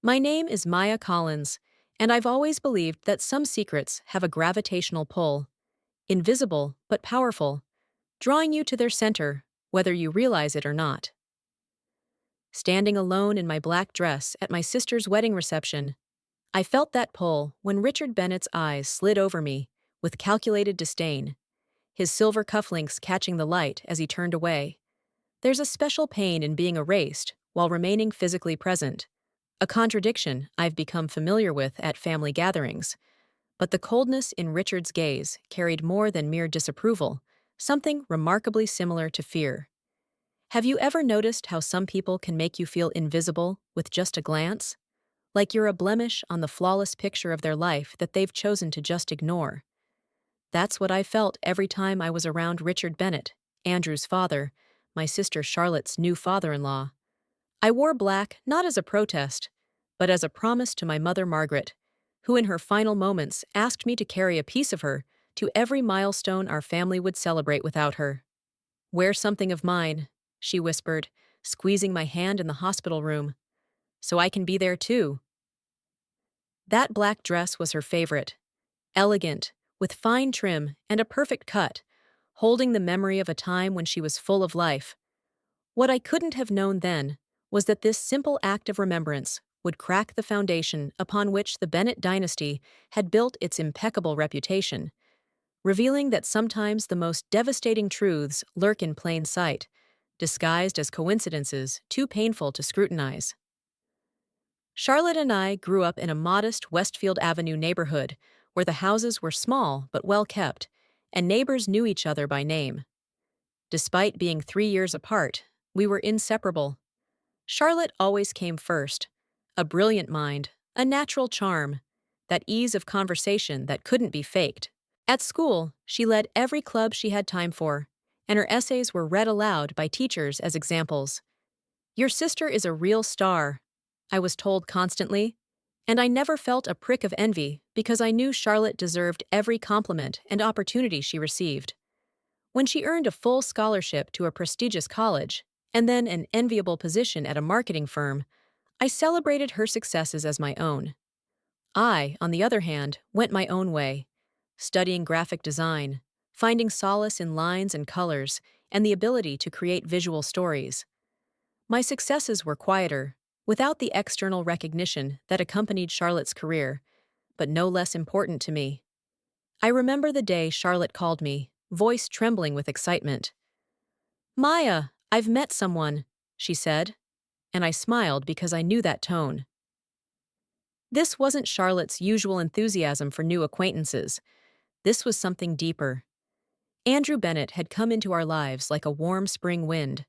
My name is Maya Collins, and I've always believed that some secrets have a gravitational pull, invisible but powerful, drawing you to their center, whether you realize it or not. Standing alone in my black dress at my sister's wedding reception, I felt that pull when Richard Bennett's eyes slid over me with calculated disdain, his silver cufflinks catching the light as he turned away. There's a special pain in being erased while remaining physically present, a contradiction I've become familiar with at family gatherings. But the coldness in Richard's gaze carried more than mere disapproval, something remarkably similar to fear. Have you ever noticed how some people can make you feel invisible with just a glance? Like you're a blemish on the flawless picture of their life that they've chosen to just ignore. That's what I felt every time I was around Richard Bennett, Andrew's father, my sister Charlotte's new father-in-law. I wore black not as a protest, but as a promise to my mother Margaret, who in her final moments asked me to carry a piece of her to every milestone our family would celebrate without her. "Wear something of mine," she whispered, squeezing my hand in the hospital room, "so I can be there too." That black dress was her favorite, elegant, with fine trim and a perfect cut, holding the memory of a time when she was full of life. What I couldn't have known then was that this simple act of remembrance would crack the foundation upon which the Bennett dynasty had built its impeccable reputation, revealing that sometimes the most devastating truths lurk in plain sight, disguised as coincidences too painful to scrutinize. Charlotte and I grew up in a modest Westfield Avenue neighborhood where the houses were small but well kept, and neighbors knew each other by name. Despite being 3 years apart, we were inseparable. Charlotte always came first, a brilliant mind, a natural charm, that ease of conversation that couldn't be faked. At school, she led every club she had time for, and her essays were read aloud by teachers as examples. "Your sister is a real star," I was told constantly, and I never felt a prick of envy because I knew Charlotte deserved every compliment and opportunity she received. When she earned a full scholarship to a prestigious college, and then an enviable position at a marketing firm, I celebrated her successes as my own. I, on the other hand, went my own way, studying graphic design, finding solace in lines and colors, and the ability to create visual stories. My successes were quieter, without the external recognition that accompanied Charlotte's career, but no less important to me. I remember the day Charlotte called me, voice trembling with excitement. "Maya, I've met someone," she said, and I smiled because I knew that tone. This wasn't Charlotte's usual enthusiasm for new acquaintances. This was something deeper. Andrew Bennett had come into our lives like a warm spring wind.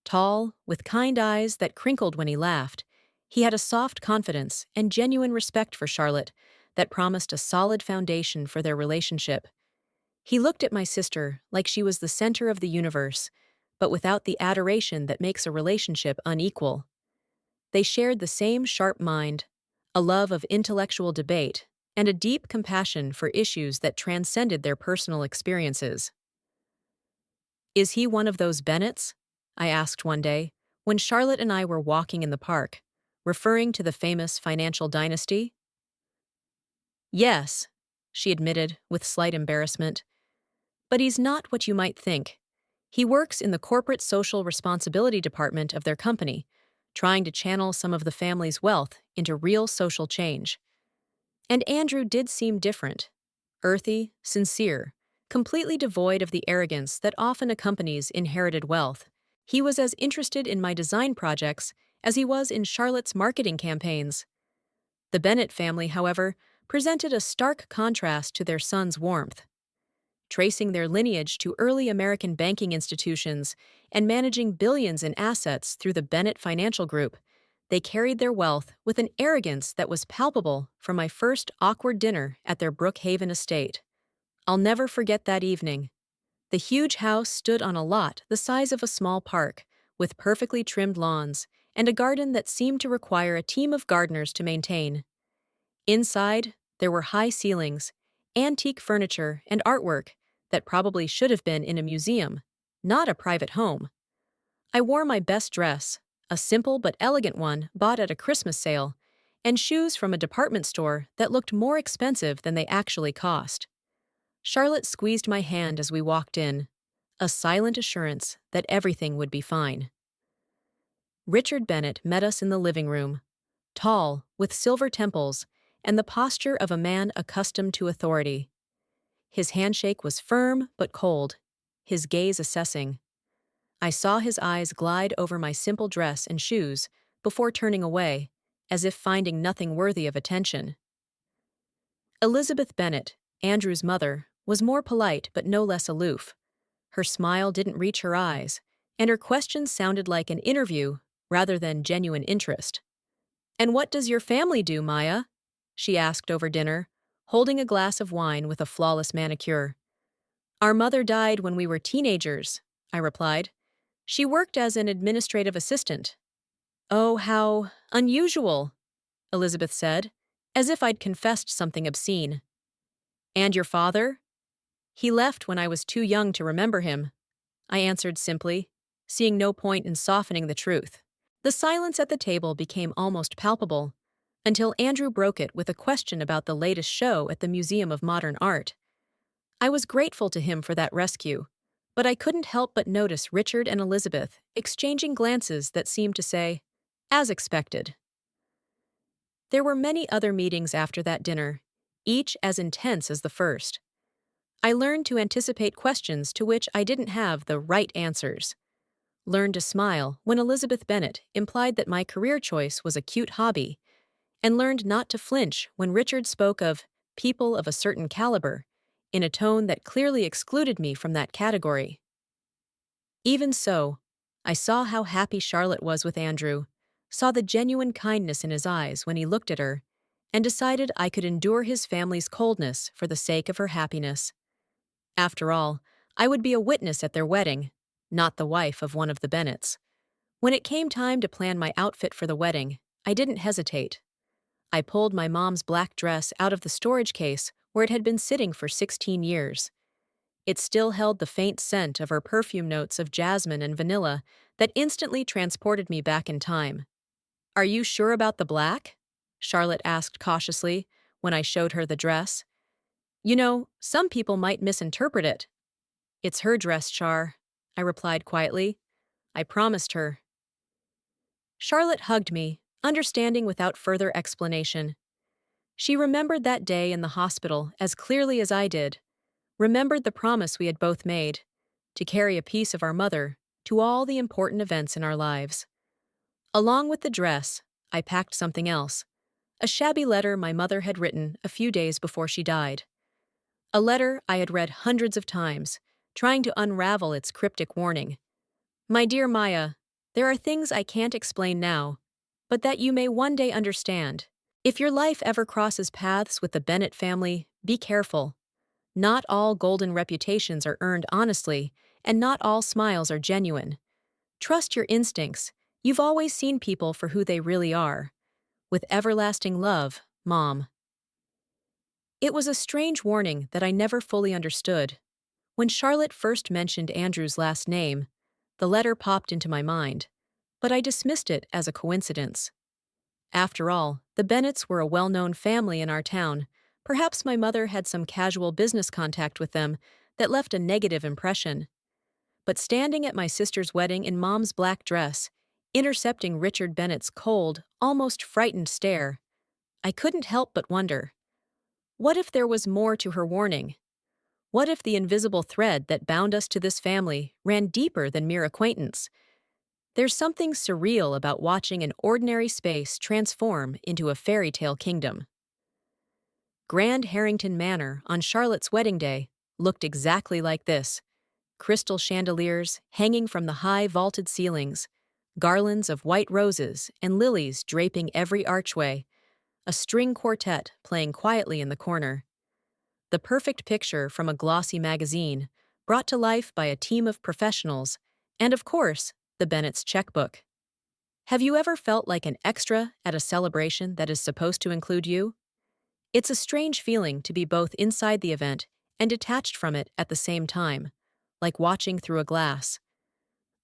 Tall, with kind eyes that crinkled when he laughed, he had a soft confidence and genuine respect for Charlotte that promised a solid foundation for their relationship. He looked at my sister like she was the center of the universe, but without the adoration that makes a relationship unequal. They shared the same sharp mind, a love of intellectual debate, and a deep compassion for issues that transcended their personal experiences. "Is he one of those Bennetts?" I asked one day, when Charlotte and I were walking in the park, referring to the famous financial dynasty. "Yes," she admitted with slight embarrassment. "But he's not what you might think. He works in the corporate social responsibility department of their company, trying to channel some of the family's wealth into real social change. And Andrew did seem different, earthy, sincere, completely devoid of the arrogance that often accompanies inherited wealth. He was as interested in my design projects as he was in Charlotte's marketing campaigns. The Bennett family, however, presented a stark contrast to their son's warmth. Tracing their lineage to early American banking institutions and managing billions in assets through the Bennett Financial Group, they carried their wealth with an arrogance that was palpable from my first awkward dinner at their Brookhaven estate. I'll never forget that evening. The huge house stood on a lot the size of a small park, with perfectly trimmed lawns, and a garden that seemed to require a team of gardeners to maintain. Inside, there were high ceilings, antique furniture, and artwork that probably should have been in a museum, not a private home. I wore my best dress, a simple but elegant one bought at a Christmas sale, and shoes from a department store that looked more expensive than they actually cost. Charlotte squeezed my hand as we walked in, a silent assurance that everything would be fine. Richard Bennett met us in the living room, tall, with silver temples, and the posture of a man accustomed to authority. His handshake was firm but cold, his gaze assessing. I saw his eyes glide over my simple dress and shoes before turning away, as if finding nothing worthy of attention. Elizabeth Bennett, Andrew's mother, was more polite but no less aloof. Her smile didn't reach her eyes, and her questions sounded like an interview rather than genuine interest. "And what does your family do, Maya?" she asked over dinner, holding a glass of wine with a flawless manicure. "Our mother died when we were teenagers," I replied. "She worked as an administrative assistant." "Oh, how unusual," Elizabeth said, as if I'd confessed something obscene. "And your father?" "He left when I was too young to remember him," I answered simply, seeing no point in softening the truth. The silence at the table became almost palpable, until Andrew broke it with a question about the latest show at the Museum of Modern Art. I was grateful to him for that rescue, but I couldn't help but notice Richard and Elizabeth exchanging glances that seemed to say, "As expected." There were many other meetings after that dinner, each as intense as the first. I learned to anticipate questions to which I didn't have the right answers. Learned to smile when Elizabeth Bennett implied that my career choice was a cute hobby, and learned not to flinch when Richard spoke of people of a certain caliber in a tone that clearly excluded me from that category. Even so, I saw how happy Charlotte was with Andrew, saw the genuine kindness in his eyes when he looked at her, and decided I could endure his family's coldness for the sake of her happiness. After all, I would be a witness at their wedding, not the wife of one of the Bennetts. When it came time to plan my outfit for the wedding, I didn't hesitate. I pulled my mom's black dress out of the storage case where it had been sitting for 16 years. It still held the faint scent of her perfume notes of jasmine and vanilla that instantly transported me back in time. "Are you sure about the black?" Charlotte asked cautiously when I showed her the dress. "You know, some people might misinterpret it." "It's her dress, Char," I replied quietly. "I promised her." Charlotte hugged me, understanding without further explanation. She remembered that day in the hospital as clearly as I did, remembered the promise we had both made, to carry a piece of our mother to all the important events in our lives. Along with the dress, I packed something else, a shabby letter my mother had written a few days before she died. A letter I had read hundreds of times, trying to unravel its cryptic warning. "My dear Maya, there are things I can't explain now, but that you may one day understand. If your life ever crosses paths with the Bennett family, be careful. Not all golden reputations are earned honestly, and not all smiles are genuine. Trust your instincts. You've always seen people for who they really are. With everlasting love, Mom." It was a strange warning that I never fully understood. When Charlotte first mentioned Andrew's last name, the letter popped into my mind, but I dismissed it as a coincidence. After all, the Bennetts were a well-known family in our town. Perhaps my mother had some casual business contact with them that left a negative impression. But standing at my sister's wedding in Mom's black dress, intercepting Richard Bennett's cold, almost frightened stare, I couldn't help but wonder, what if there was more to her warning? What if the invisible thread that bound us to this family ran deeper than mere acquaintance? There's something surreal about watching an ordinary space transform into a fairy tale kingdom. Grand Harrington Manor on Charlotte's wedding day looked exactly like this. Crystal chandeliers hanging from the high vaulted ceilings, garlands of white roses and lilies draping every archway, a string quartet playing quietly in the corner. The perfect picture from a glossy magazine, brought to life by a team of professionals, and of course, the Bennett's checkbook. Have you ever felt like an extra at a celebration that is supposed to include you? It's a strange feeling to be both inside the event and detached from it at the same time, like watching through a glass.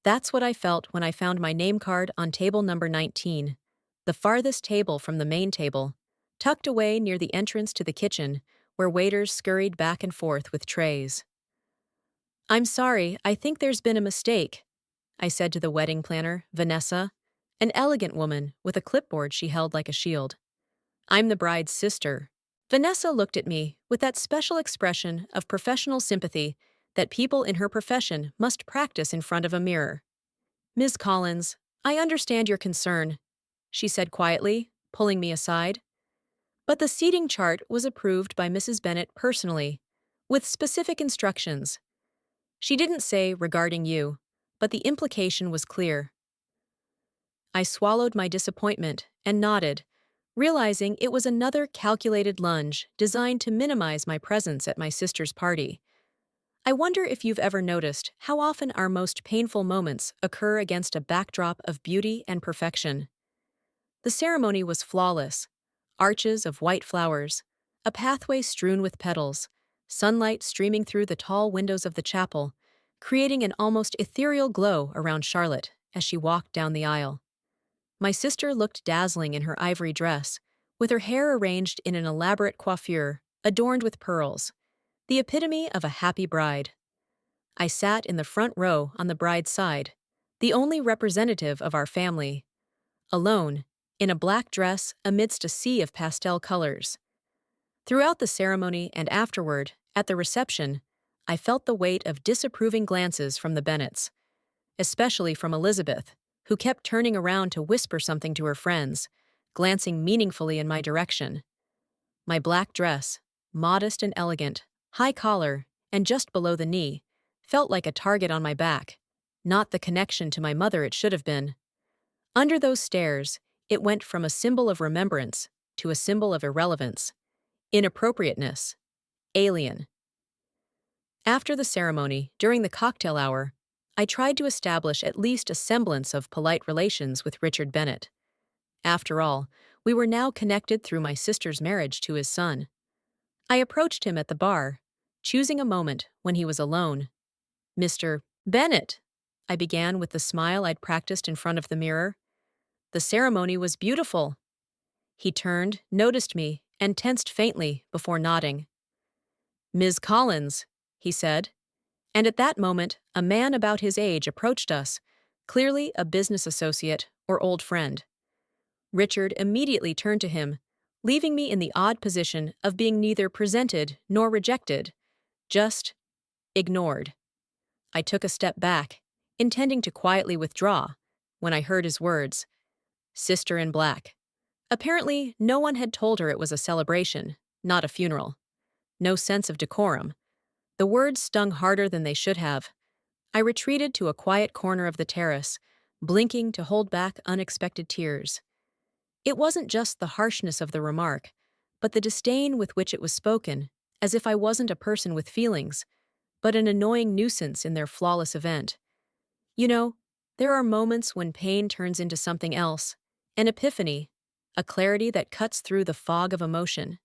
That's what I felt when I found my name card on table number 19, the farthest table from the main table, tucked away near the entrance to the kitchen, where waiters scurried back and forth with trays. "I'm sorry, I think there's been a mistake," I said to the wedding planner, Vanessa, an elegant woman with a clipboard she held like a shield. "I'm the bride's sister." Vanessa looked at me with that special expression of professional sympathy that people in her profession must practice in front of a mirror. "Ms. Collins, I understand your concern," she said quietly, pulling me aside. But the seating chart was approved by Mrs. Bennet personally, with specific instructions. She didn't say regarding you, but the implication was clear. I swallowed my disappointment and nodded, realizing it was another calculated lunge designed to minimize my presence at my sister's party. I wonder if you've ever noticed how often our most painful moments occur against a backdrop of beauty and perfection. The ceremony was flawless: arches of white flowers, a pathway strewn with petals, sunlight streaming through the tall windows of the chapel, creating an almost ethereal glow around Charlotte as she walked down the aisle. My sister looked dazzling in her ivory dress, with her hair arranged in an elaborate coiffure adorned with pearls, the epitome of a happy bride. I sat in the front row on the bride's side, the only representative of our family, alone, in a black dress amidst a sea of pastel colors. Throughout the ceremony and afterward, at the reception, I felt the weight of disapproving glances from the Bennets, especially from Elizabeth, who kept turning around to whisper something to her friends, glancing meaningfully in my direction. My black dress, modest and elegant, high collar, and just below the knee, felt like a target on my back, not the connection to my mother it should have been. Under those stares, it went from a symbol of remembrance to a symbol of irrelevance, inappropriateness, alien. After the ceremony, during the cocktail hour, I tried to establish at least a semblance of polite relations with Richard Bennet. After all, we were now connected through my sister's marriage to his son. I approached him at the bar, choosing a moment when he was alone. "Mr. Bennet," I began with the smile I'd practiced in front of the mirror. "The ceremony was beautiful." He turned, noticed me, and tensed faintly before nodding. "Ms. Collins," he said. And at that moment, a man about his age approached us, clearly a business associate or old friend. Richard immediately turned to him, leaving me in the odd position of being neither presented nor rejected, just ignored. I took a step back, intending to quietly withdraw, when I heard his words, "Sister in black." Apparently, no one had told her it was a celebration, not a funeral. No sense of decorum. The words stung harder than they should have. I retreated to a quiet corner of the terrace, blinking to hold back unexpected tears. It wasn't just the harshness of the remark, but the disdain with which it was spoken, as if I wasn't a person with feelings, but an annoying nuisance in their flawless event. You know, there are moments when pain turns into something else, an epiphany, a clarity that cuts through the fog of emotion.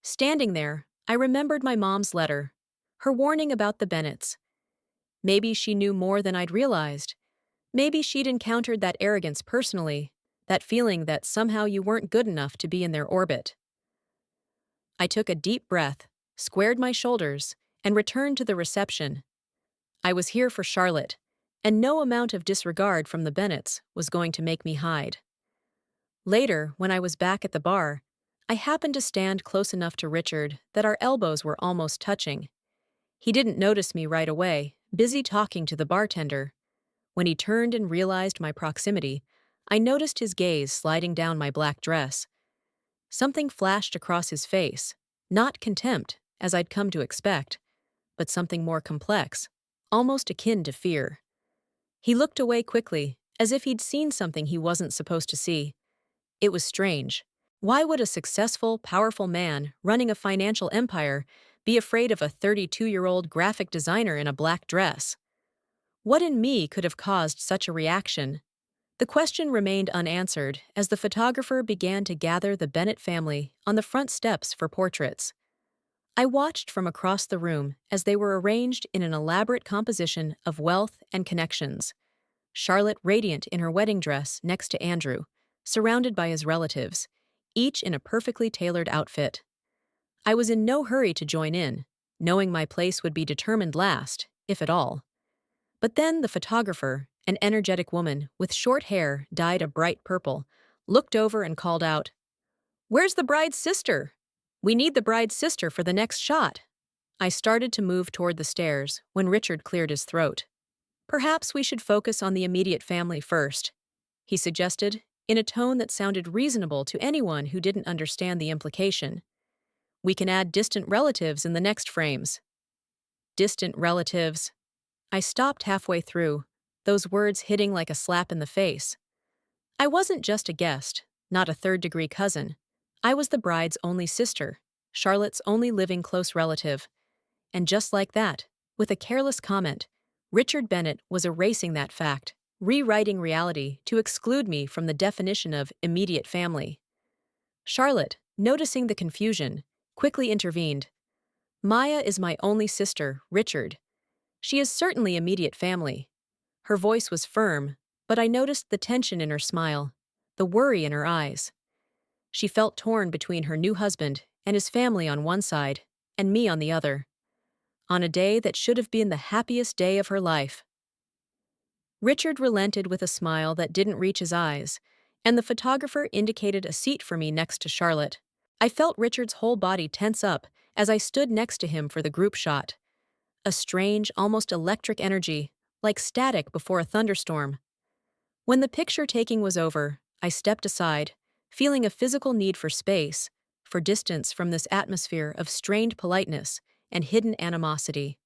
Standing there, I remembered my mom's letter, her warning about the Bennets. Maybe she knew more than I'd realized. Maybe she'd encountered that arrogance personally, that feeling that somehow you weren't good enough to be in their orbit. I took a deep breath, squared my shoulders, and returned to the reception. I was here for Charlotte, and no amount of disregard from the Bennets was going to make me hide. Later, when I was back at the bar, I happened to stand close enough to Richard that our elbows were almost touching. He didn't notice me right away, busy talking to the bartender. When he turned and realized my proximity, I noticed his gaze sliding down my black dress. Something flashed across his face, not contempt, as I'd come to expect, but something more complex, almost akin to fear. He looked away quickly, as if he'd seen something he wasn't supposed to see. It was strange. Why would a successful, powerful man running a financial empire be afraid of a 32-year-old graphic designer in a black dress? What in me could have caused such a reaction? The question remained unanswered as the photographer began to gather the Bennet family on the front steps for portraits. I watched from across the room as they were arranged in an elaborate composition of wealth and connections. Charlotte radiant in her wedding dress next to Andrew, surrounded by his relatives, each in a perfectly tailored outfit. I was in no hurry to join in, knowing my place would be determined last, if at all. But then the photographer, an energetic woman with short hair dyed a bright purple, looked over and called out, "Where's the bride's sister? We need the bride's sister for the next shot." I started to move toward the stairs when Richard cleared his throat. "Perhaps we should focus on the immediate family first," he suggested, in a tone that sounded reasonable to anyone who didn't understand the implication. "We can add distant relatives in the next frames." Distant relatives. I stopped halfway through, those words hitting like a slap in the face. I wasn't just a guest, not a third-degree cousin. I was the bride's only sister, Charlotte's only living close relative. And just like that, with a careless comment, Richard Bennett was erasing that fact, rewriting reality to exclude me from the definition of immediate family. Charlotte, noticing the confusion, quickly intervened. "Maya is my only sister, Richard. She is certainly immediate family." Her voice was firm, but I noticed the tension in her smile, the worry in her eyes. She felt torn between her new husband and his family on one side, and me on the other. On a day that should have been the happiest day of her life. Richard relented with a smile that didn't reach his eyes, and the photographer indicated a seat for me next to Charlotte. I felt Richard's whole body tense up as I stood next to him for the group shot. A strange, almost electric energy, like static before a thunderstorm. When the picture-taking was over, I stepped aside, feeling a physical need for space, for distance from this atmosphere of strained politeness and hidden animosity.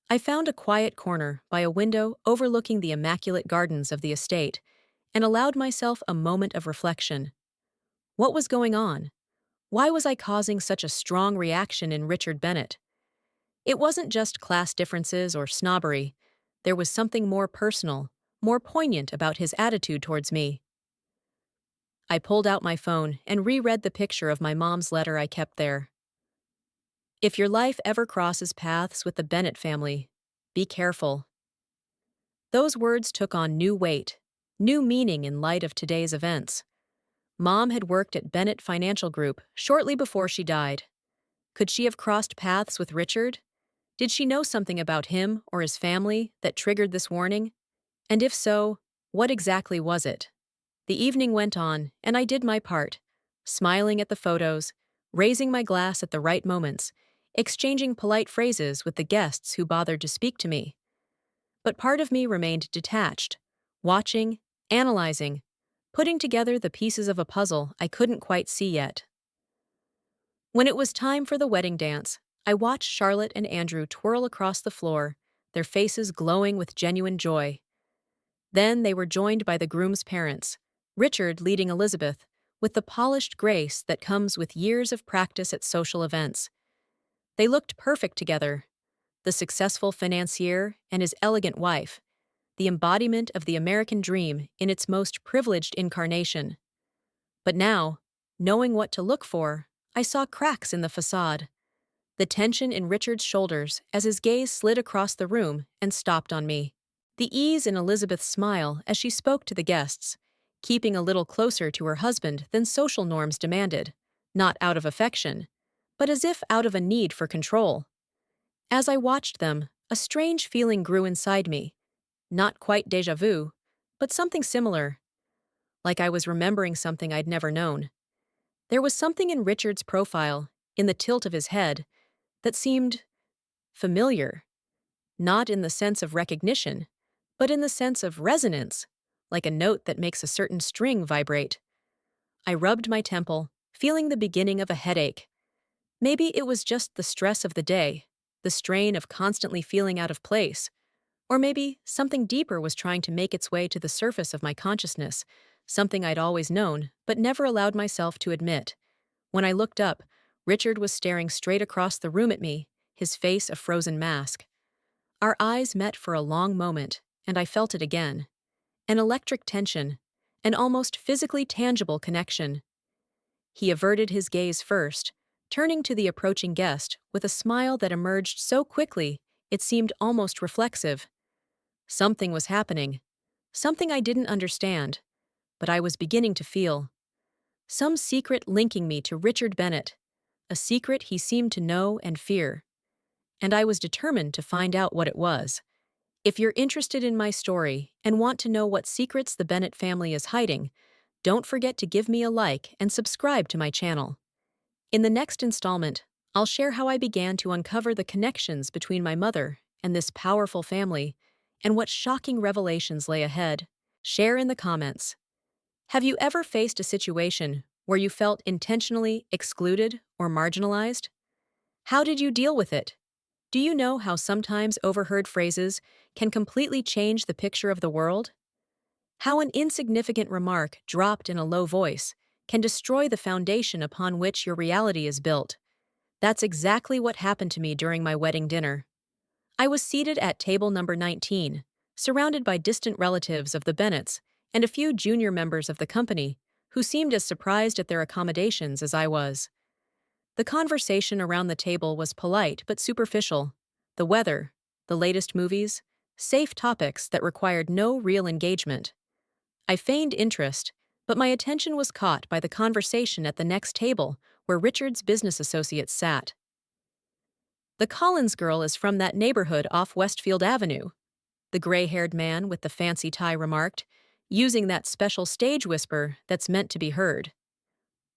I found a quiet corner by a window overlooking the immaculate gardens of the estate and allowed myself a moment of reflection. What was going on? Why was I causing such a strong reaction in Richard Bennett? It wasn't just class differences or snobbery. There was something more personal, more poignant about his attitude towards me. I pulled out my phone and reread the picture of my mom's letter I kept there. "If your life ever crosses paths with the Bennett family, be careful." Those words took on new weight, new meaning in light of today's events. Mom had worked at Bennett Financial Group shortly before she died. Could she have crossed paths with Richard? Did she know something about him or his family that triggered this warning? And if so, what exactly was it? The evening went on, and I did my part, smiling at the photos, raising my glass at the right moments, exchanging polite phrases with the guests who bothered to speak to me. But part of me remained detached, watching, analyzing, putting together the pieces of a puzzle I couldn't quite see yet. When it was time for the wedding dance, I watched Charlotte and Andrew twirl across the floor, their faces glowing with genuine joy. Then they were joined by the groom's parents, Richard leading Elizabeth, with the polished grace that comes with years of practice at social events. They looked perfect together, the successful financier and his elegant wife, the embodiment of the American dream in its most privileged incarnation. But now, knowing what to look for, I saw cracks in the facade. The tension in Richard's shoulders as his gaze slid across the room and stopped on me. The ease in Elizabeth's smile as she spoke to the guests, keeping a little closer to her husband than social norms demanded, not out of affection, but as if out of a need for control. As I watched them, a strange feeling grew inside me. Not quite déjà vu, but something similar. Like I was remembering something I'd never known. There was something in Richard's profile, in the tilt of his head, that seemed familiar. Not in the sense of recognition, but in the sense of resonance, like a note that makes a certain string vibrate. I rubbed my temple, feeling the beginning of a headache. Maybe it was just the stress of the day, the strain of constantly feeling out of place. Or maybe something deeper was trying to make its way to the surface of my consciousness, something I'd always known, but never allowed myself to admit. When I looked up, Richard was staring straight across the room at me, his face a frozen mask. Our eyes met for a long moment, and I felt it again. An electric tension, an almost physically tangible connection. He averted his gaze first, turning to the approaching guest with a smile that emerged so quickly it seemed almost reflexive. Something was happening. Something I didn't understand. but I was beginning to feel some secret linking me to Richard Bennett, a secret he seemed to know and fear, and I was determined to find out what it was. If you're interested in my story and want to know what secrets the Bennett family is hiding, don't forget to give me a like and subscribe to my channel. In the next installment, I'll share how I began to uncover the connections between my mother and this powerful family and what shocking revelations lay ahead. Share in the comments. Have you ever faced a situation where you felt intentionally excluded or marginalized? How did you deal with it? Do you know how sometimes overheard phrases can completely change the picture of the world? How an insignificant remark dropped in a low voice can destroy the foundation upon which your reality is built. That's exactly what happened to me during my wedding dinner. I was seated at table number 19, surrounded by distant relatives of the Bennetts and a few junior members of the company who seemed as surprised at their accommodations as I was. The conversation around the table was polite but superficial. The weather, the latest movies, safe topics that required no real engagement. I feigned interest, but my attention was caught by the conversation at the next table where Richard's business associates sat. "The Collins girl is from that neighborhood off Westfield Avenue," the gray-haired man with the fancy tie remarked, using that special stage whisper that's meant to be heard.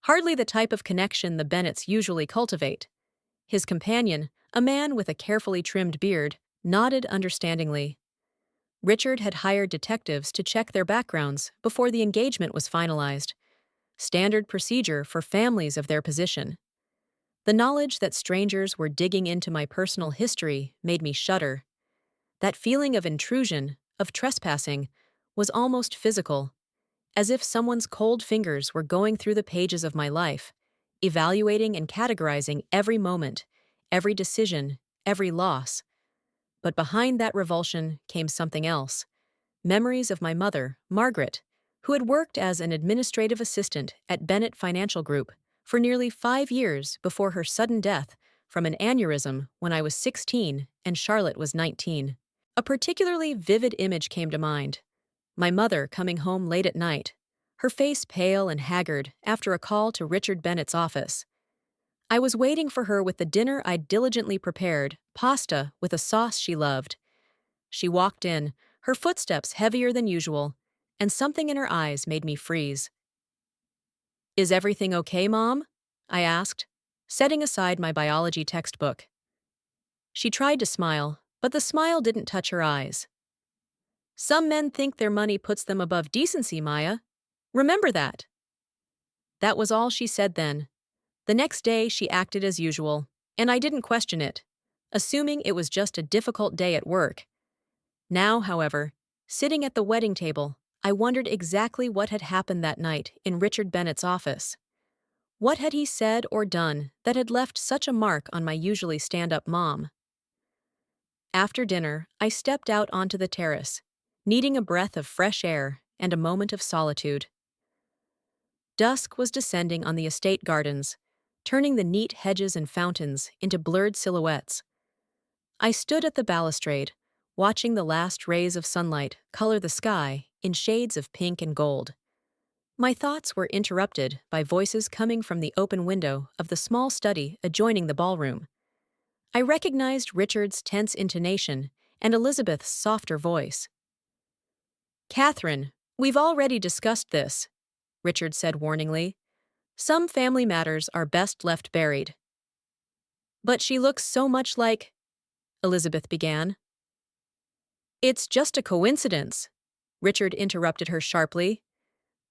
Hardly the type of connection the Bennetts usually cultivate. His companion, a man with a carefully trimmed beard, nodded understandingly. Richard had hired detectives to check their backgrounds before the engagement was finalized. Standard procedure for families of their position. The knowledge that strangers were digging into my personal history made me shudder. That feeling of intrusion, of trespassing, was almost physical, as if someone's cold fingers were going through the pages of my life, evaluating and categorizing every moment, every decision, every loss. But behind that revulsion came something else. Memories of my mother, Margaret, who had worked as an administrative assistant at Bennett Financial Group for nearly 5 years before her sudden death from an aneurysm when I was 16 and Charlotte was 19. A particularly vivid image came to mind. My mother coming home late at night, her face pale and haggard after a call to Richard Bennett's office. I was waiting for her with the dinner I'd diligently prepared, pasta with a sauce she loved. She walked in, her footsteps heavier than usual, and something in her eyes made me freeze. "Is everything okay, Mom?" I asked, setting aside my biology textbook. She tried to smile, but the smile didn't touch her eyes. "Some men think their money puts them above decency, Maya. Remember that." That was all she said then. The next day she acted as usual, and I didn't question it, assuming it was just a difficult day at work. Now, however, sitting at the wedding table, I wondered exactly what had happened that night in Richard Bennett's office. What had he said or done that had left such a mark on my usually stand-up mom? After dinner, I stepped out onto the terrace, needing a breath of fresh air and a moment of solitude. Dusk was descending on the estate gardens, turning the neat hedges and fountains into blurred silhouettes. I stood at the balustrade, watching the last rays of sunlight color the sky in shades of pink and gold. My thoughts were interrupted by voices coming from the open window of the small study adjoining the ballroom. I recognized Richard's tense intonation and Elizabeth's softer voice. "Catherine, we've already discussed this," Richard said warningly. "Some family matters are best left buried." "But she looks so much like—" Elizabeth began. "It's just a coincidence," Richard interrupted her sharply.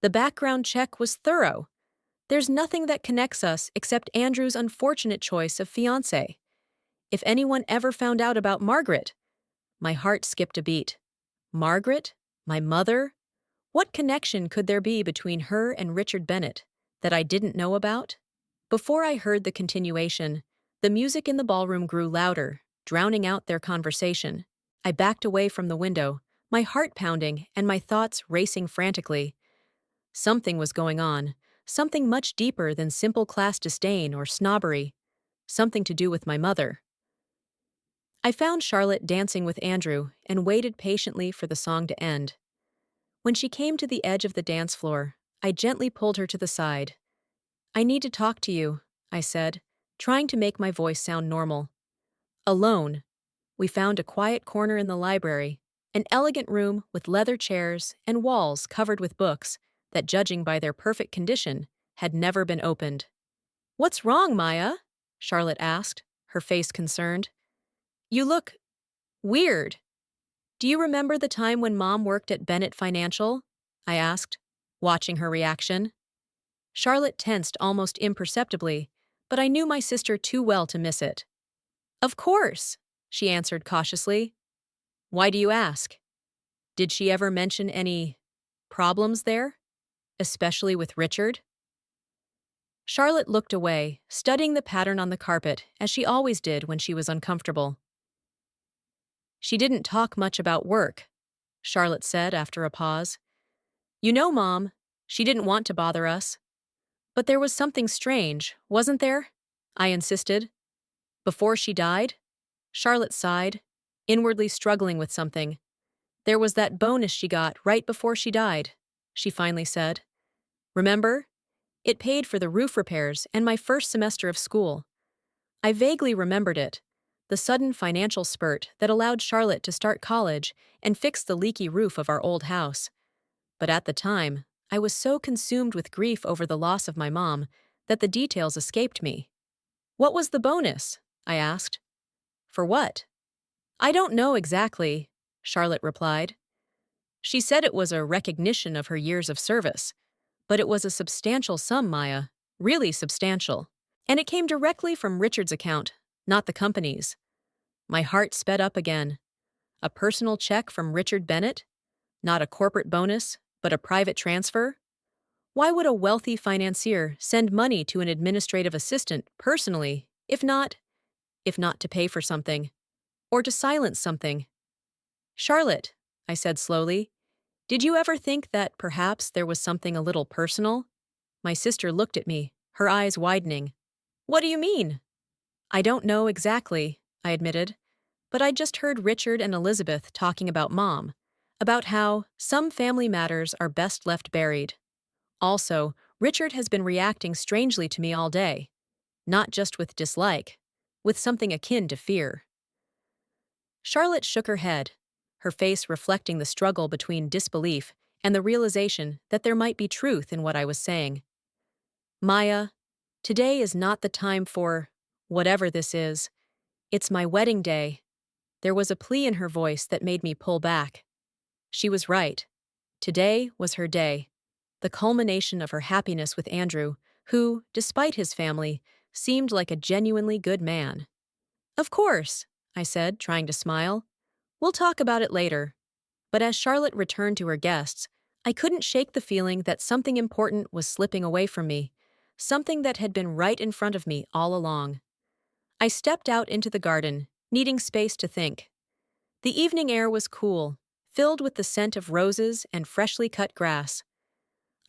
"The background check was thorough. There's nothing that connects us except Andrew's unfortunate choice of fiancé. If anyone ever found out about Margaret—" My heart skipped a beat. Margaret? My mother? What connection could there be between her and Richard Bennett that I didn't know about? Before I heard the continuation, the music in the ballroom grew louder, drowning out their conversation. I backed away from the window, my heart pounding and my thoughts racing frantically. Something was going on, something much deeper than simple class disdain or snobbery, something to do with my mother. I found Charlotte dancing with Andrew and waited patiently for the song to end. When she came to the edge of the dance floor, I gently pulled her to the side. "I need to talk to you," I said, trying to make my voice sound normal. Alone, we found a quiet corner in the library, an elegant room with leather chairs and walls covered with books that, judging by their perfect condition, had never been opened. "What's wrong, Maya?" Charlotte asked, her face concerned. "You look weird." "Do you remember the time when Mom worked at Bennett Financial?" I asked, watching her reaction. Charlotte tensed almost imperceptibly, but I knew my sister too well to miss it. "Of course," she answered cautiously. "Why do you ask? Did she ever mention any problems there? Especially with Richard?" Charlotte looked away, studying the pattern on the carpet, as she always did when she was uncomfortable. "She didn't talk much about work," Charlotte said after a pause. "You know, Mom, she didn't want to bother us." "But there was something strange, wasn't there?" I insisted. "Before she died?" Charlotte sighed, inwardly struggling with something. "There was that bonus she got right before she died," she finally said. "Remember? It paid for the roof repairs and my first semester of school." I vaguely remembered it, the sudden financial spurt that allowed Charlotte to start college and fix the leaky roof of our old house. But at the time, I was so consumed with grief over the loss of my mom that the details escaped me. "What was the bonus?" I asked. "For what?" "I don't know exactly," Charlotte replied. "She said it was a recognition of her years of service, but it was a substantial sum, Maya, really substantial. And it came directly from Richard's account, not the company's." My heart sped up again. A personal check from Richard Bennett? Not a corporate bonus, but a private transfer? Why would a wealthy financier send money to an administrative assistant personally, if not to pay for something, or to silence something? "Charlotte," I said slowly, "did you ever think that perhaps there was something a little personal?" My sister looked at me, her eyes widening. "What do you mean?" "I don't know exactly," I admitted, "but I just heard Richard and Elizabeth talking about Mom, about how some family matters are best left buried. Also, Richard has been reacting strangely to me all day, not just with dislike, with something akin to fear." Charlotte shook her head, her face reflecting the struggle between disbelief and the realization that there might be truth in what I was saying. "Maya, today is not the time for whatever this is. It's my wedding day." There was a plea in her voice that made me pull back. She was right. Today was her day, the culmination of her happiness with Andrew, who, despite his family, seemed like a genuinely good man. "Of course," I said, trying to smile. "We'll talk about it later." But as Charlotte returned to her guests, I couldn't shake the feeling that something important was slipping away from me, something that had been right in front of me all along. I stepped out into the garden, needing space to think. The evening air was cool, filled with the scent of roses and freshly cut grass.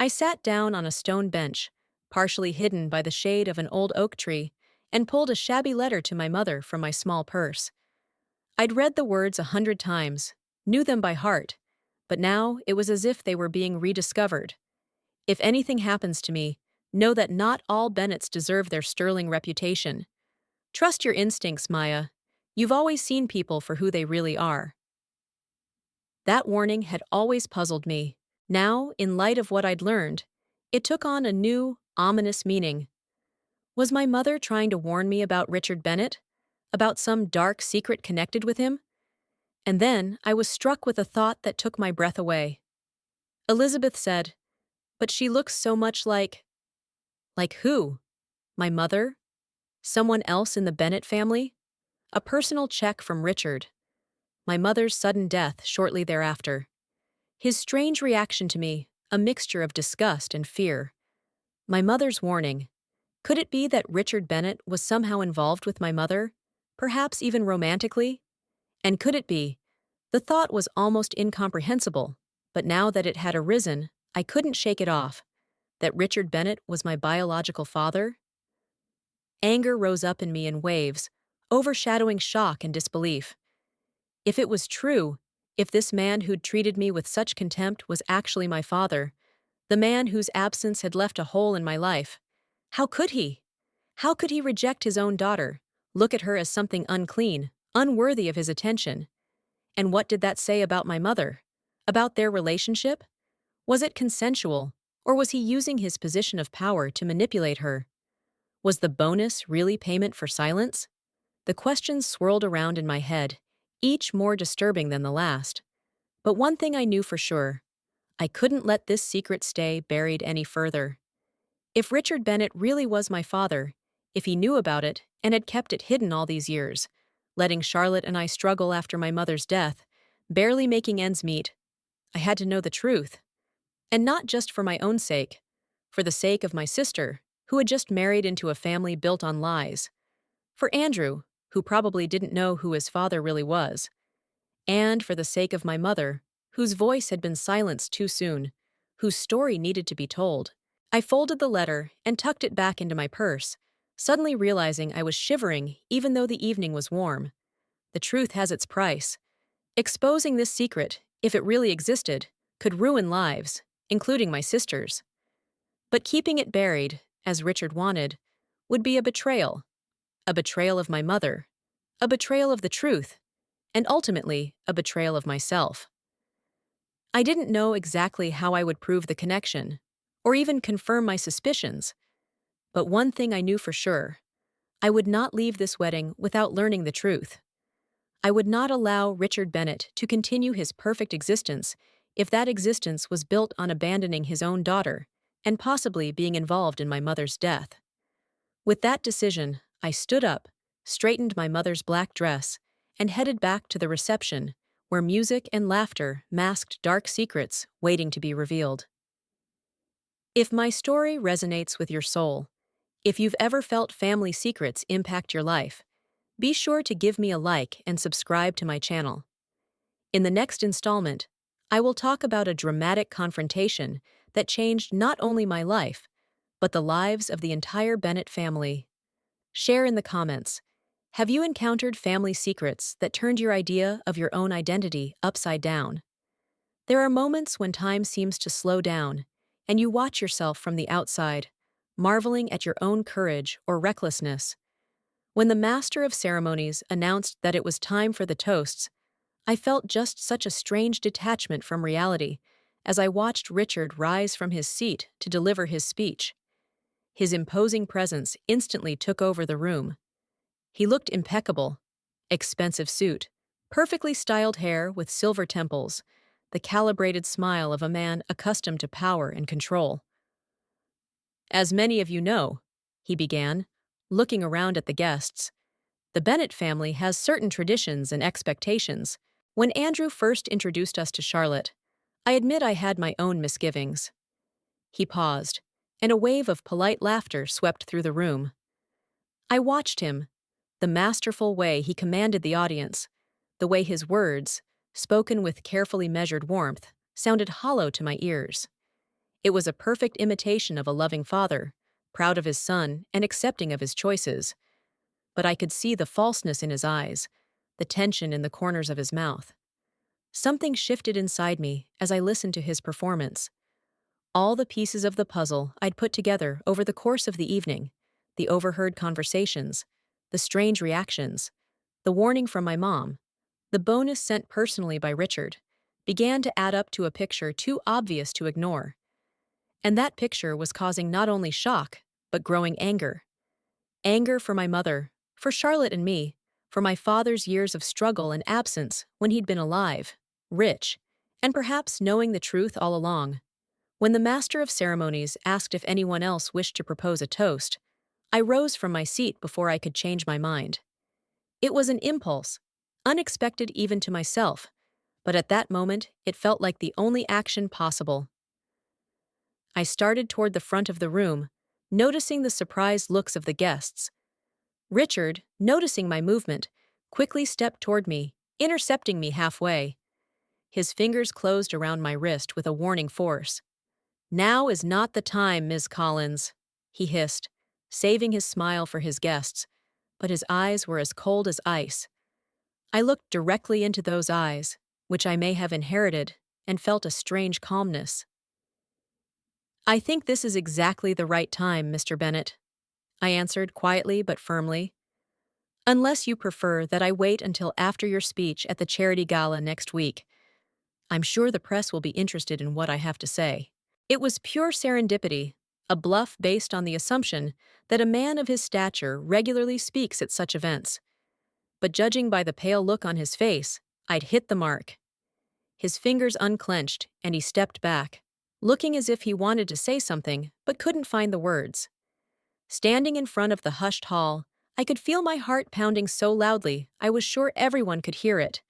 I sat down on a stone bench, partially hidden by the shade of an old oak tree, and pulled a shabby letter to my mother from my small purse. I'd read the words 100 times, knew them by heart, but now it was as if they were being rediscovered. "If anything happens to me, know that not all Bennets deserve their sterling reputation. Trust your instincts, Maya. You've always seen people for who they really are." That warning had always puzzled me. Now, in light of what I'd learned, it took on a new, ominous meaning. Was my mother trying to warn me about Richard Bennett? About some dark secret connected with him? And then I was struck with a thought that took my breath away. Elizabeth said, "But she looks so much like—" Like who? My mother? Someone else in the Bennett family? A personal check from Richard. My mother's sudden death shortly thereafter. His strange reaction to me, a mixture of disgust and fear. My mother's warning. Could it be that Richard Bennett was somehow involved with my mother, perhaps even romantically? And could it be? The thought was almost incomprehensible, but now that it had arisen, I couldn't shake it off. That Richard Bennett was my biological father? Anger rose up in me in waves, overshadowing shock and disbelief. If it was true, If this man who'd treated me with such contempt was actually my father, the man whose absence had left a hole in my life, how could he? How could he reject his own daughter, look at her as something unclean, unworthy of his attention? And what did that say about my mother? About their relationship? Was it consensual, or was he using his position of power to manipulate her? Was the bonus really payment for silence? The questions swirled around in my head, each more disturbing than the last. But one thing I knew for sure: I couldn't let this secret stay buried any further. If Richard Bennett really was my father, if he knew about it and had kept it hidden all these years, letting Charlotte and I struggle after my mother's death, barely making ends meet, I had to know the truth. And not just for my own sake, for the sake of my sister, who had just married into a family built on lies, for Andrew, who probably didn't know who his father really was, and for the sake of my mother, whose voice had been silenced too soon, whose story needed to be told. I folded the letter and tucked it back into my purse, suddenly realizing I was shivering even though the evening was warm. The truth has its price. Exposing this secret, if it really existed, could ruin lives, including my sister's. But keeping it buried, as Richard wanted, would be a betrayal of my mother, a betrayal of the truth, and ultimately a betrayal of myself. I didn't know exactly how I would prove the connection, or even confirm my suspicions, but one thing I knew for sure: I would not leave this wedding without learning the truth. I would not allow Richard Bennett to continue his perfect existence if that existence was built on abandoning his own daughter and possibly being involved in my mother's death. With that decision, I stood up, straightened my mother's black dress, and headed back to the reception, where music and laughter masked dark secrets waiting to be revealed. If my story resonates with your soul, if you've ever felt family secrets impact your life, be sure to give me a like and subscribe to my channel. In the next installment, I will talk about a dramatic confrontation that changed not only my life, but the lives of the entire Bennett family. Share in the comments. Have you encountered family secrets that turned your idea of your own identity upside down? There are moments when time seems to slow down, and you watch yourself from the outside, marveling at your own courage or recklessness. When the master of ceremonies announced that it was time for the toasts, I felt just such a strange detachment from reality as I watched Richard rise from his seat to deliver his speech. His imposing presence instantly took over the room. He looked impeccable: expensive suit, perfectly styled hair with silver temples, the calibrated smile of a man accustomed to power and control. "As many of you know," he began, looking around at the guests, "the Bennett family has certain traditions and expectations. When Andrew first introduced us to Charlotte, I admit I had my own misgivings." He paused, and a wave of polite laughter swept through the room. I watched him, the masterful way he commanded the audience, the way his words, spoken with carefully measured warmth, sounded hollow to my ears. It was a perfect imitation of a loving father, proud of his son and accepting of his choices. But I could see the falseness in his eyes, the tension in the corners of his mouth. Something shifted inside me as I listened to his performance. All the pieces of the puzzle I'd put together over the course of the evening, the overheard conversations, the strange reactions, the warning from my mom, the bonus sent personally by Richard, began to add up to a picture too obvious to ignore. And that picture was causing not only shock, but growing anger. Anger for my mother, for Charlotte and me, for my father's years of struggle and absence when he'd been alive, rich, and perhaps knowing the truth all along. When the master of ceremonies asked if anyone else wished to propose a toast, I rose from my seat before I could change my mind. It was an impulse, unexpected even to myself, but at that moment it felt like the only action possible. I started toward the front of the room, noticing the surprised looks of the guests. Richard, noticing my movement, quickly stepped toward me, intercepting me halfway. His fingers closed around my wrist with a warning force. "Now is not the time, Ms. Collins," he hissed, saving his smile for his guests, but his eyes were as cold as ice. I looked directly into those eyes, which I may have inherited, and felt a strange calmness. "I think this is exactly the right time, Mr. Bennet," I answered quietly but firmly. "Unless you prefer that I wait until after your speech at the charity gala next week. I'm sure the press will be interested in what I have to say." It was pure serendipity, a bluff based on the assumption that a man of his stature regularly speaks at such events. But judging by the pale look on his face, I'd hit the mark. His fingers unclenched, and he stepped back, looking as if he wanted to say something but couldn't find the words. Standing in front of the hushed hall, I could feel my heart pounding so loudly I was sure everyone could hear it.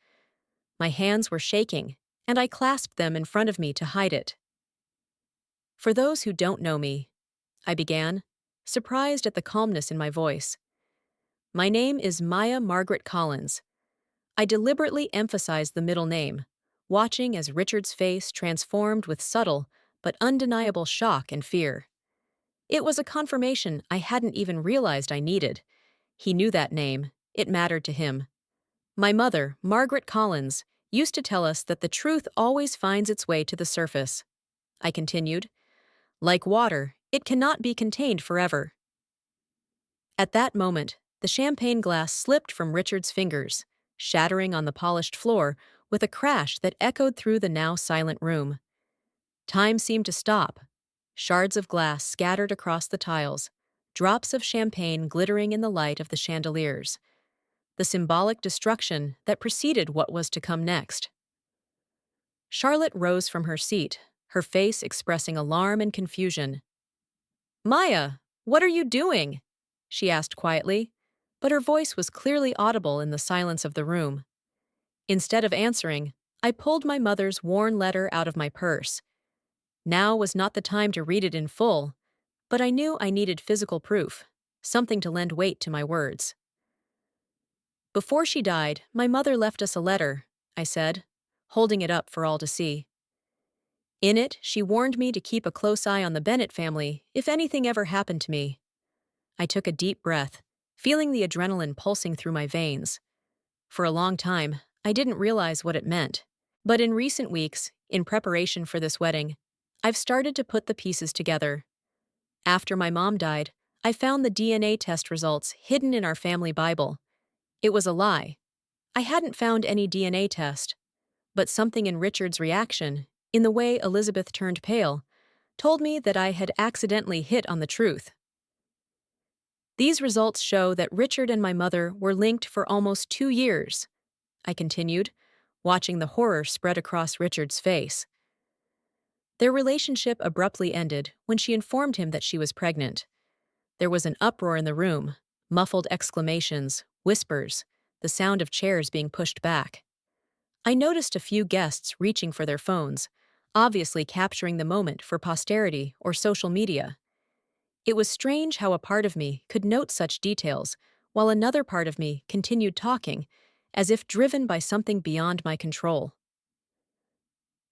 My hands were shaking, and I clasped them in front of me to hide it. "For those who don't know me," I began, surprised at the calmness in my voice, "my name is Maya Margaret Collins." I deliberately emphasized the middle name, watching as Richard's face transformed with subtle but undeniable shock and fear. It was a confirmation I hadn't even realized I needed. He knew that name. It mattered to him. "My mother, Margaret Collins, used to tell us that the truth always finds its way to the surface," I continued. "Like water, it cannot be contained forever." At that moment, the champagne glass slipped from Richard's fingers, shattering on the polished floor with a crash that echoed through the now silent room. Time seemed to stop. Shards of glass scattered across the tiles, drops of champagne glittering in the light of the chandeliers. The symbolic destruction that preceded what was to come next. Charlotte rose from her seat, her face expressing alarm and confusion. "Maya, what are you doing?" she asked quietly, but her voice was clearly audible in the silence of the room. Instead of answering, I pulled my mother's worn letter out of my purse. Now was not the time to read it in full, but I knew I needed physical proof, something to lend weight to my words. "Before she died, my mother left us a letter," I said, holding it up for all to see. "In it, she warned me to keep a close eye on the Bennet family if anything ever happened to me." I took a deep breath, feeling the adrenaline pulsing through my veins. For a long time, I didn't realize what it meant. But in recent weeks, in preparation for this wedding, I've started to put the pieces together. After my mom died, I found the DNA test results hidden in our family Bible. It was a lie. I hadn't found any DNA test, but something in Richard's reaction, in the way Elizabeth turned pale, told me that I had accidentally hit on the truth. "These results show that Richard and my mother were linked for almost 2 years," I continued, watching the horror spread across Richard's face. "Their relationship abruptly ended when she informed him that she was pregnant. There was an uproar in the room, muffled exclamations, whispers, the sound of chairs being pushed back. I noticed a few guests reaching for their phones, obviously capturing the moment for posterity or social media. It was strange how a part of me could note such details, while another part of me continued talking, as if driven by something beyond my control.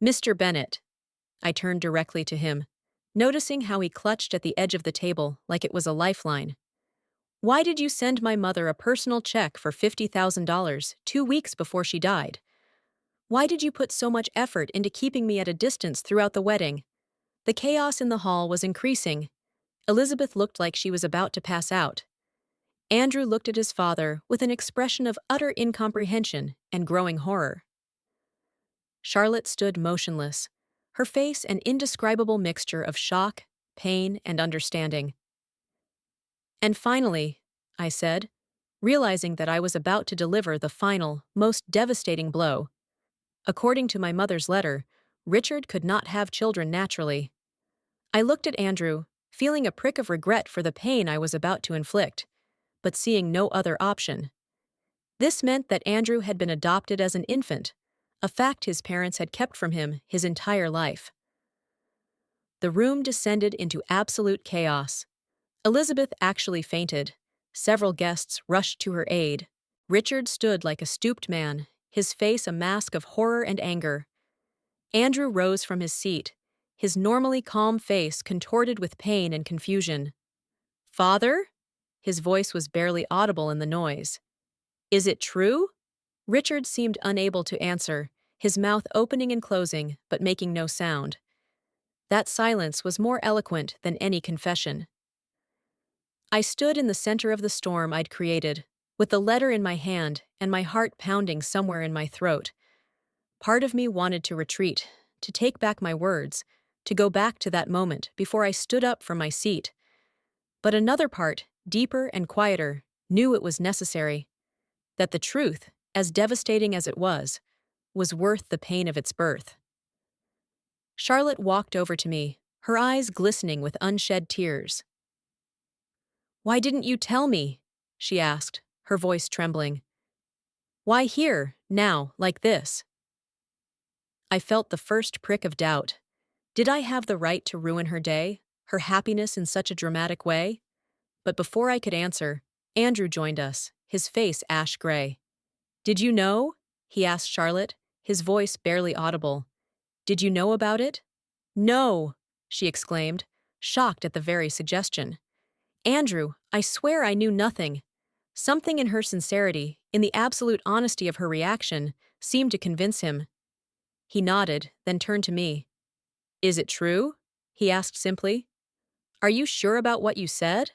"Mr. Bennet," I turned directly to him, noticing how he clutched at the edge of the table like it was a lifeline. "Why did you send my mother a personal check for $50,000 2 weeks before she died? Why did you put so much effort into keeping me at a distance throughout the wedding?" The chaos in the hall was increasing. Elizabeth looked like she was about to pass out. Andrew looked at his father with an expression of utter incomprehension and growing horror. Charlotte stood motionless, her face an indescribable mixture of shock, pain, and understanding. "And finally," I said, realizing that I was about to deliver the final, most devastating blow. "According to my mother's letter, Richard could not have children naturally." I looked at Andrew, feeling a prick of regret for the pain I was about to inflict, but seeing no other option. This meant that Andrew had been adopted as an infant, a fact his parents had kept from him his entire life. The room descended into absolute chaos. Elizabeth actually fainted. Several guests rushed to her aid. Richard stood like a stooped man, his face a mask of horror and anger. Andrew rose from his seat, his normally calm face contorted with pain and confusion. "Father?" His voice was barely audible in the noise. "Is it true?" Richard seemed unable to answer, his mouth opening and closing but making no sound. That silence was more eloquent than any confession. I stood in the center of the storm I'd created, with the letter in my hand and my heart pounding somewhere in my throat. Part of me wanted to retreat, to take back my words, to go back to that moment before I stood up from my seat. But another part, deeper and quieter, knew it was necessary. That the truth, as devastating as it was worth the pain of its birth. Charlotte walked over to me, her eyes glistening with unshed tears. "Why didn't you tell me?" she asked, her voice trembling. "Why here, now, like this?" I felt the first prick of doubt. Did I have the right to ruin her day, her happiness in such a dramatic way? But before I could answer, Andrew joined us, his face ash gray. "Did you know?" he asked Charlotte, his voice barely audible. "Did you know about it?" "No!" she exclaimed, shocked at the very suggestion. "Andrew, I swear I knew nothing." Something in her sincerity, in the absolute honesty of her reaction, seemed to convince him. He nodded, then turned to me. "Is it true?" he asked simply. "Are you sure about what you said?"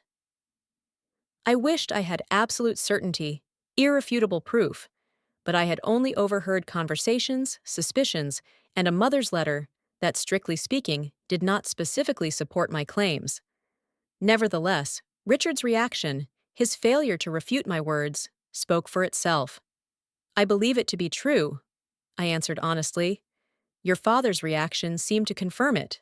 I wished I had absolute certainty, irrefutable proof, but I had only overheard conversations, suspicions, and a mother's letter that, strictly speaking, did not specifically support my claims. Nevertheless, Richard's reaction, his failure to refute my words, spoke for itself. "I believe it to be true," I answered honestly. "Your father's reaction seemed to confirm it."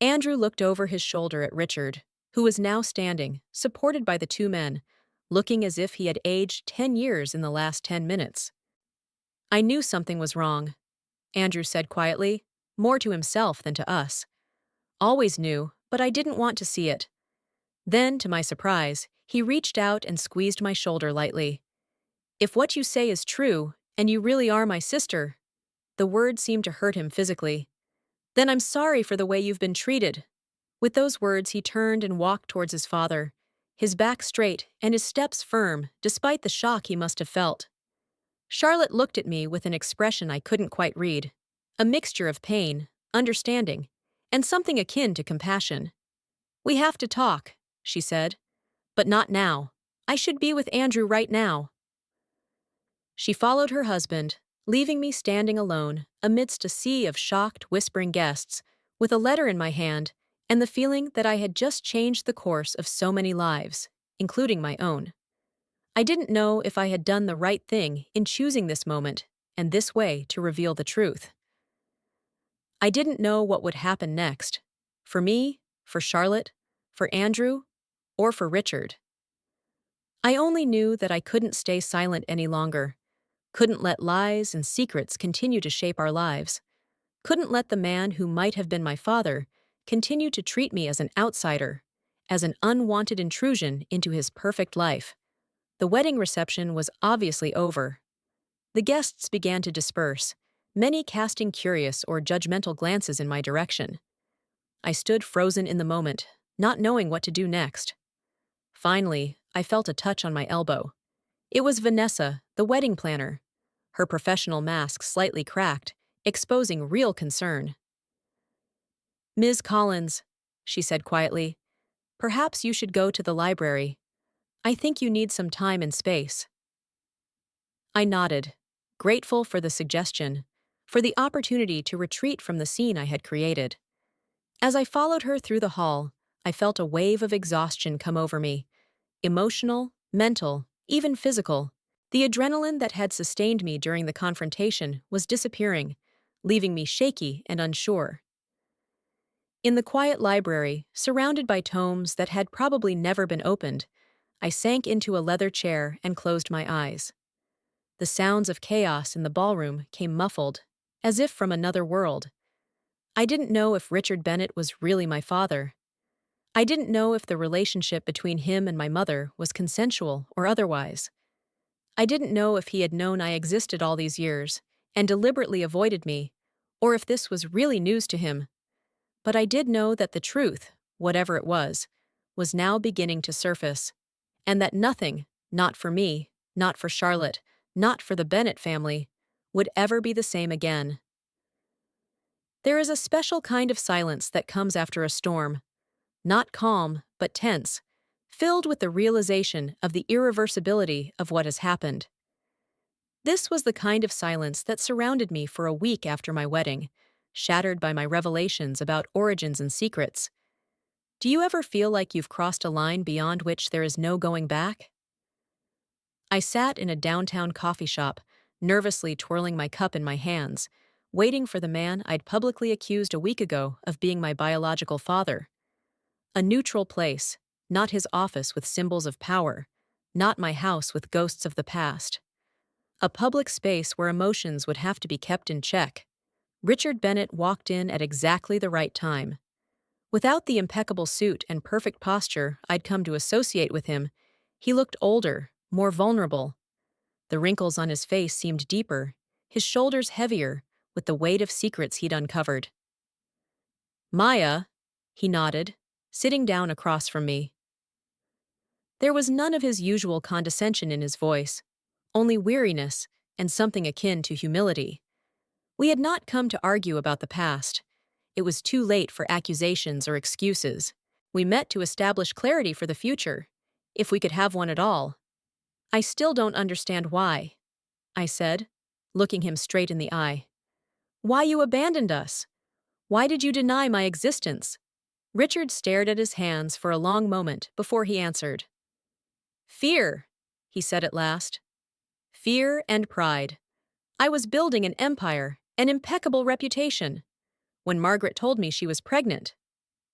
Andrew looked over his shoulder at Richard, who was now standing, supported by the two men, looking as if he had aged 10 years in the last 10 minutes. "I knew something was wrong," Andrew said quietly, more to himself than to us. "Always knew, but I didn't want to see it." Then, to my surprise, he reached out and squeezed my shoulder lightly. "If what you say is true, and you really are my sister," the word seemed to hurt him physically, "then I'm sorry for the way you've been treated." With those words, he turned and walked towards his father, his back straight and his steps firm, despite the shock he must have felt. Charlotte looked at me with an expression I couldn't quite read, a mixture of pain, understanding, and something akin to compassion. "We have to talk," she said, "but not now. I should be with Andrew right now." She followed her husband, leaving me standing alone amidst a sea of shocked, whispering guests, with a letter in my hand and the feeling that I had just changed the course of so many lives, including my own. I didn't know if I had done the right thing in choosing this moment and this way to reveal the truth. I didn't know what would happen next, for me, for Charlotte, for Andrew, or for Richard. I only knew that I couldn't stay silent any longer, couldn't let lies and secrets continue to shape our lives, couldn't let the man who might have been my father continue to treat me as an outsider, as an unwanted intrusion into his perfect life. The wedding reception was obviously over. The guests began to disperse, many casting curious or judgmental glances in my direction. I stood frozen in the moment, not knowing what to do next. Finally, I felt a touch on my elbow. It was Vanessa, the wedding planner, her professional mask slightly cracked, exposing real concern. "Ms. Collins," she said quietly, "perhaps you should go to the library. I think you need some time and space." I nodded, grateful for the suggestion, for the opportunity to retreat from the scene I had created. As I followed her through the hall, I felt a wave of exhaustion come over me, emotional, mental, even physical. The adrenaline that had sustained me during the confrontation was disappearing, leaving me shaky and unsure. In the quiet library, surrounded by tomes that had probably never been opened, I sank into a leather chair and closed my eyes. The sounds of chaos in the ballroom came muffled, as if from another world. I didn't know if Richard Bennett was really my father. I didn't know if the relationship between him and my mother was consensual or otherwise. I didn't know if he had known I existed all these years and deliberately avoided me, or if this was really news to him. But I did know that the truth, whatever it was now beginning to surface, and that nothing, not for me, not for Charlotte, not for the Bennett family, would ever be the same again. There is a special kind of silence that comes after a storm, not calm, but tense, filled with the realization of the irreversibility of what has happened. This was the kind of silence that surrounded me for a week after my wedding, shattered by my revelations about origins and secrets. Do you ever feel like you've crossed a line beyond which there is no going back? I sat in a downtown coffee shop, nervously twirling my cup in my hands, waiting for the man I'd publicly accused a week ago of being my biological father. A neutral place, not his office with symbols of power, not my house with ghosts of the past. A public space where emotions would have to be kept in check. Richard Bennett walked in at exactly the right time. Without the impeccable suit and perfect posture I'd come to associate with him, he looked older, more vulnerable. The wrinkles on his face seemed deeper, his shoulders heavier, with the weight of secrets he'd uncovered. "Maya," he nodded, sitting down across from me. There was none of his usual condescension in his voice, only weariness and something akin to humility. We had not come to argue about the past. It was too late for accusations or excuses. We met to establish clarity for the future, if we could have one at all. "I still don't understand why," I said, looking him straight in the eye. "Why you abandoned us? Why did you deny my existence?" Richard stared at his hands for a long moment before he answered. "Fear," he said at last. "Fear and pride. I was building an empire, an impeccable reputation. When Margaret told me she was pregnant,"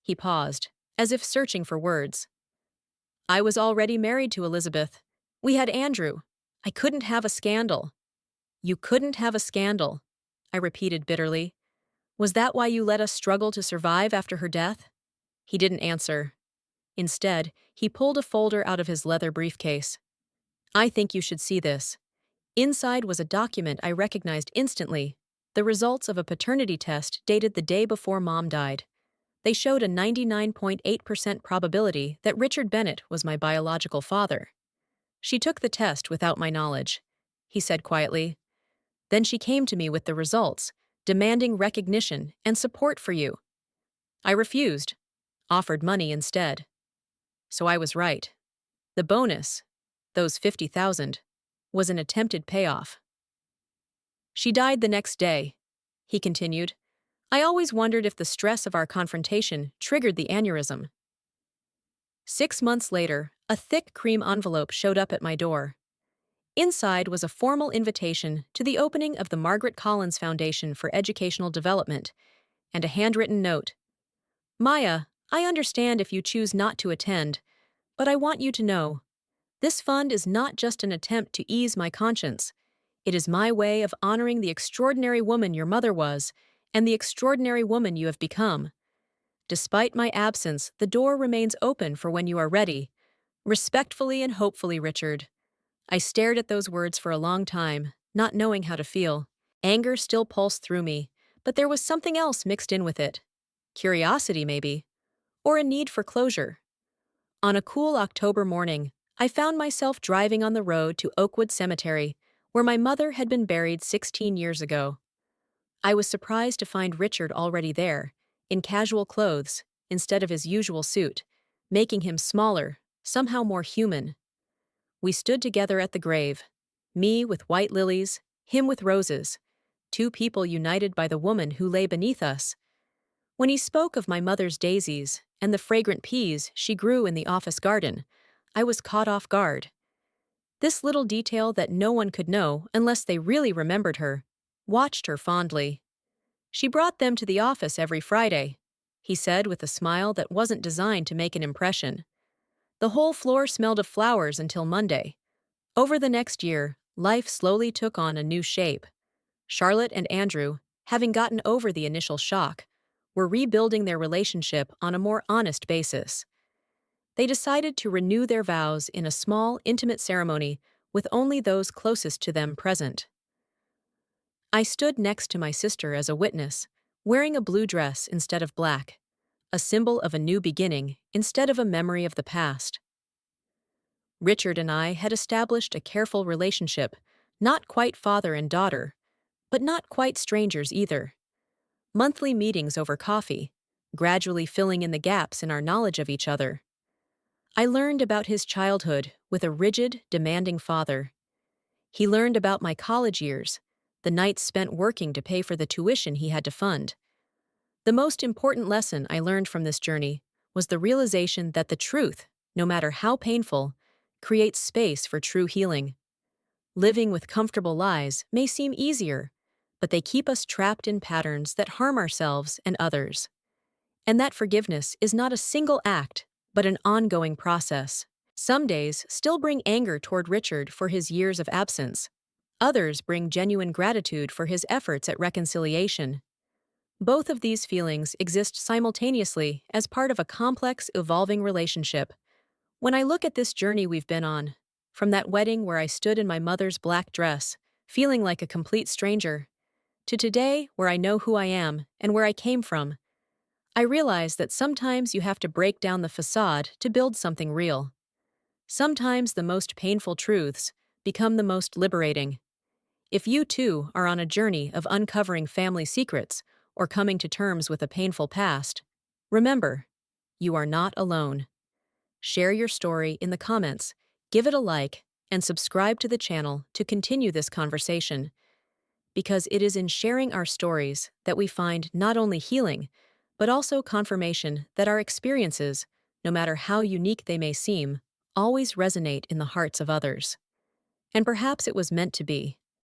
he paused, as if searching for words. "I was already married to Elizabeth. We had Andrew. I couldn't have a scandal." "You couldn't have a scandal," I repeated bitterly. "Was that why you let us struggle to survive after her death?" He didn't answer. Instead, he pulled a folder out of his leather briefcase. "I think you should see this." Inside was a document I recognized instantly, the results of a paternity test dated the day before Mom died. They showed a 99.8% probability that Richard Bennett was my biological father. "She took the test without my knowledge," he said quietly. "Then she came to me with the results, demanding recognition and support for you. I refused, offered money instead. So I was right. The bonus, those 50,000, was an attempted payoff." "She died the next day," he continued. "I always wondered if the stress of our confrontation triggered the aneurysm." 6 months later, a thick cream envelope showed up at my door. Inside was a formal invitation to the opening of the Margaret Collins Foundation for Educational Development, and a handwritten note. "Maya, I understand if you choose not to attend, but I want you to know, this fund is not just an attempt to ease my conscience. It is my way of honoring the extraordinary woman your mother was, and the extraordinary woman you have become. Despite my absence, the door remains open for when you are ready. Respectfully and hopefully, Richard." I stared at those words for a long time, not knowing how to feel. Anger still pulsed through me, but there was something else mixed in with it. Curiosity, maybe. Or a need for closure. On a cool October morning, I found myself driving on the road to Oakwood Cemetery, where my mother had been buried 16 years ago. I was surprised to find Richard already there, in casual clothes, instead of his usual suit, making him smaller, somehow more human. We stood together at the grave, me with white lilies, him with roses, two people united by the woman who lay beneath us. When he spoke of my mother's daisies and the fragrant peas she grew in the office garden, I was caught off guard. This little detail that no one could know unless they really remembered her, watched her fondly. "She brought them to the office every Friday," he said with a smile that wasn't designed to make an impression. "The whole floor smelled of flowers until Monday. Over the next year, life slowly took on a new shape. Charlotte and Andrew, having gotten over the initial shock, were rebuilding their relationship on a more honest basis. They decided to renew their vows in a small, intimate ceremony with only those closest to them present. I stood next to my sister as a witness, wearing a blue dress instead of black, a symbol of a new beginning instead of a memory of the past. Richard and I had established a careful relationship, not quite father and daughter, but not quite strangers either. Monthly meetings over coffee, gradually filling in the gaps in our knowledge of each other. I learned about his childhood with a rigid, demanding father. He learned about my college years, the nights spent working to pay for the tuition he had to fund. The most important lesson I learned from this journey was the realization that the truth, no matter how painful, creates space for true healing. Living with comfortable lies may seem easier, but they keep us trapped in patterns that harm ourselves and others. And that forgiveness is not a single act, but an ongoing process. Some days still bring anger toward Richard for his years of absence. Others bring genuine gratitude for his efforts at reconciliation. Both of these feelings exist simultaneously as part of a complex, evolving relationship. When I look at this journey we've been on, from that wedding where I stood in my mother's black dress, feeling like a complete stranger, to today where I know who I am and where I came from, I realize that sometimes you have to break down the facade to build something real. Sometimes the most painful truths become the most liberating. If you too are on a journey of uncovering family secrets or coming to terms with a painful past, remember, you are not alone. Share your story in the comments, give it a like, and subscribe to the channel to continue this conversation. Because it is in sharing our stories that we find not only healing, but also confirmation that our experiences, no matter how unique they may seem, always resonate in the hearts of others. And perhaps it was meant to be.